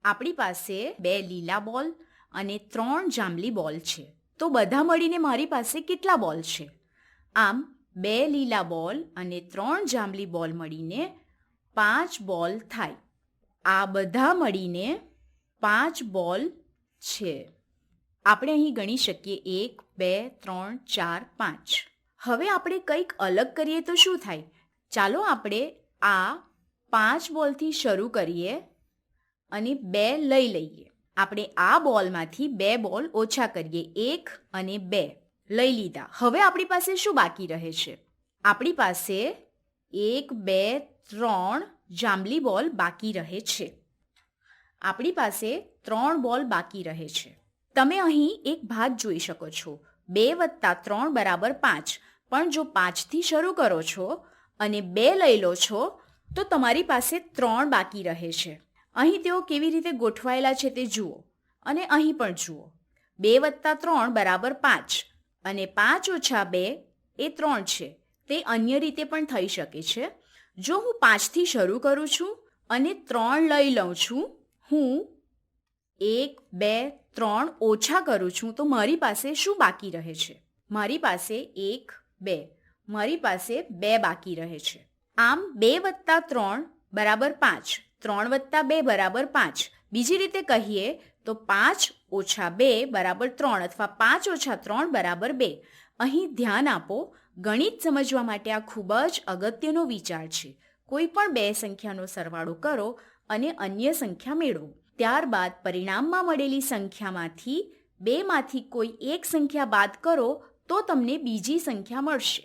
આપણી પાસે 2 લીલા બોલ અને 3 જાંબલી બોલ છે. તો બધા મળીને મારી પાસે કેટલા બોલ છે? આમ 2 લીલા બોલ અને 3 જાંબલી બોલ મળીને 5 બોલ થાય. આ બધા મળીને 5 બોલ છે. આપણે અહીં ગણી શકીએ 1, 2, 3, 4, 5. હવે આપણે કંઈક અલગ કરીએ તો શું થાય? ચાલો આપણે આ 5 બોલથી શરૂ કરીએ અને 2 લઈ લઈએ. આપણે આ બોલમાંથી 2 બોલ ઓછા કરીએ. 1 અને 2 લઈ લીધા. હવે આપણી પાસે શું બાકી રહે છે? આપણી પાસે 1, 2, 3 જાંબલી બોલ બાકી રહે છે. આપણી પાસે 3 બોલ બાકી રહે છે. તમે અહીં એક ભાગ જોઈ શકો છો. 2 + 3 = 5. પણ જો 5થી શરૂ કરો છો અને 2 લઈ લો છો તો તમારી પાસે 3 બાકી રહે છે. અહીં તેઓ કેવી રીતે ગોઠવાયેલા છે તે જુઓ અને અહીં પણ જુઓ. 2 + 3 = 5 અને 5 - 2 એ 3 છે. તે અન્ય રીતે પણ થઈ શકે છે. જો હું 5થી શરૂ કરું છું અને 3 લઈ લઉં છું, હું 1, 2, 3 ઓછા કરું છું તો મારી પાસે શું બાકી રહે છે? મારી પાસે 1, 2. મારી પાસે 2 બાકી રહે છે. આમ 2 + 3 = 5. 3 + 2 = 5. બીજી રીતે કહીએ તો 5 - 2 = 3 અથવા 5 - 3 = 2. અહીં ધ્યાન આપો, ગણિત સમજવા માટે આ ખૂબ જ અગત્યનો વિચાર છે. કોઈ પણ 2 સંખ્યાનો સરવાળો કરો અને અન્ય સંખ્યા મેળવો. ત્યારબાદ પરિણામમાં મળેલી સંખ્યામાંથી 2માંથી કોઈ એક સંખ્યા બાદ કરો તો તમને બીજી સંખ્યા મળશે.